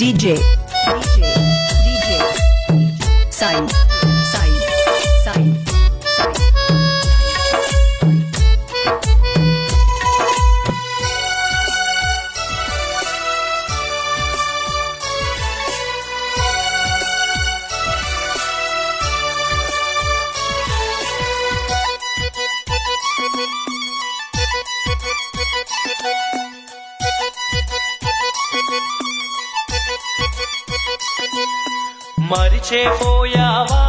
DJ Sai మరిచేపోయావా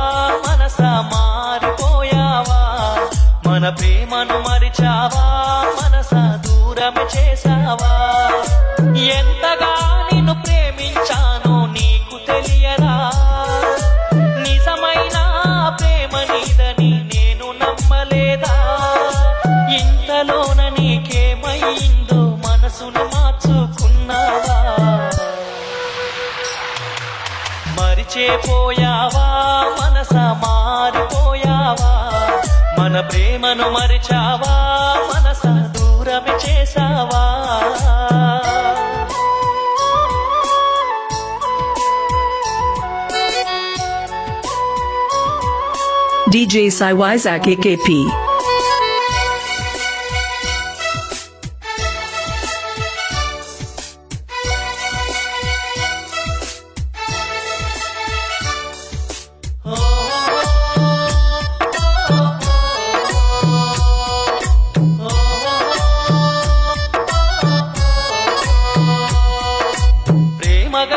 మనసా మారిపోయావా మన ప్రేమను మరిచావా మనసా దూరమే చేసావా ఎంతగా నిన్ను ప్రేమించానో నీకు తెలియదా నిజమైన ప్రేమ నీదని నేను నమ్మలేదా ఇంతలోన నీకేమైందో మనసును మార్చుకున్నావా మరిచేపోయావా మనసా మారిపోయావా మన ప్రేమను మరిచావా మనసా దూరమే చేసావా DJ Sai Isaac AKP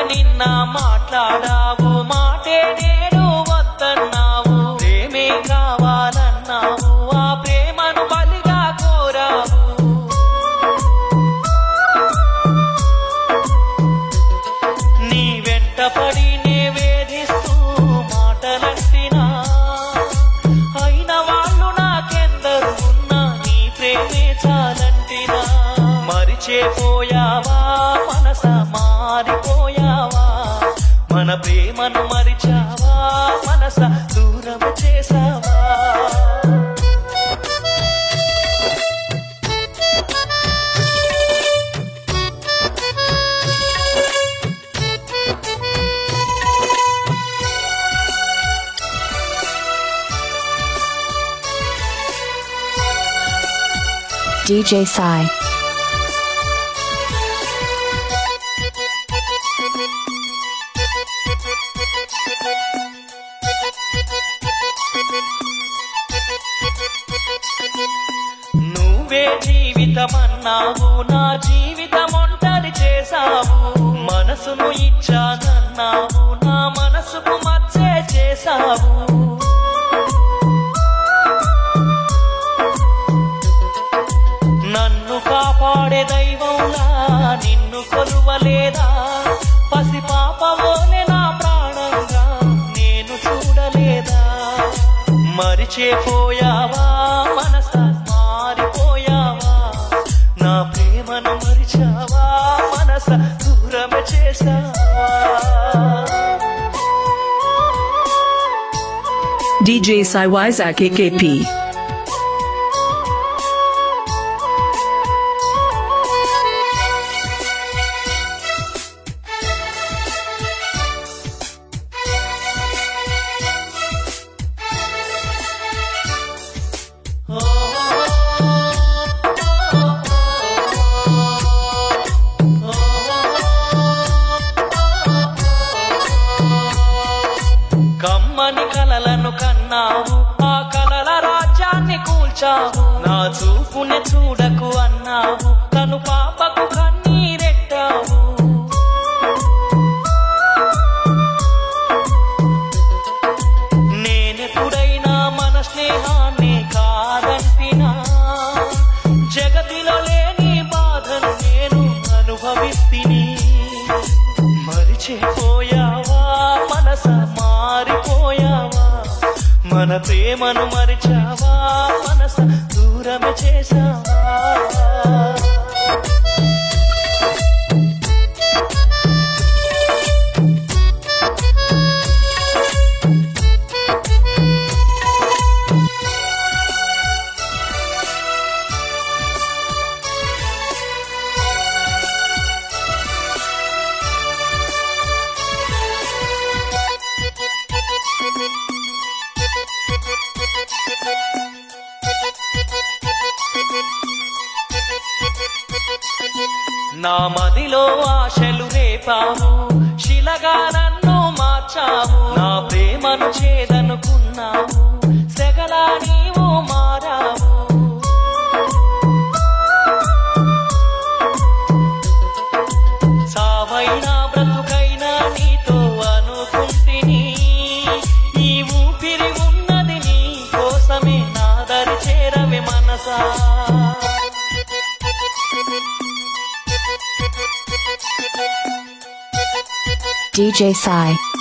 నిన్న మాట్లాడావు మాటే నేడు వద్దన్నావు ప్రేమే కావాలన్నావు ఆ ప్రేమను బలిగా కోరావు నీ వెంట పడి నే వేధిస్తూ మాటలంటినా అయిన వాళ్ళు నాకెందరు ఉన్నా నీ ప్రేమే చాలంటినా మరిచేపోయావా మనసా మారిపోయావా మన ప్రేమను మరిచావా మనసా దూరం చేసావా DJ Sai నువ్వే జీవితమన్నావు నా జీవితం ఒంటరి చేసావు మనసును ఇచ్చానన్నావు నా మనసుకు మచ్చే చేసావు నన్ను కాపాడే దైవంలా నిన్ను కొలువలేదా పసిపాపవోలే నా ప్రాణంగా నేను చూడలేదా మరిచేపోయావా మనసా మారిపోయావా నా ప్రేమను మరిచావా మనసా దూరమే చేసావా DJ Sai Isaac AKP కమ్మని కలలను కన్నావు ఆ కలల రాజ్యాన్ని కూల్చావు నా చూపునే చూడకు అన్నావు తను పాపకు కన్నీరెట్టావు నేనెప్పుడైనా మన స్నేహాన్ని కాదంటినా జగతిలో లేని బాధను నేను అనుభవిస్తిని మరిచిపోయావా మనసా మారిపోయావా మన ప్రేమను మరిచావా మనసా దూరమే చేసావా లేపావు, శిలగా నన్ను మార్చావు. నా ప్రేమను చేదనుకున్నావు, సెగలా నీవు మారావు. సావైనా బ్రతుకైనా నీతో అనుకుంటిని, ఈ ఊపిరి ఉన్నది నీ కోసమే, నా దరి చేరవే మనసా. DJ Sai.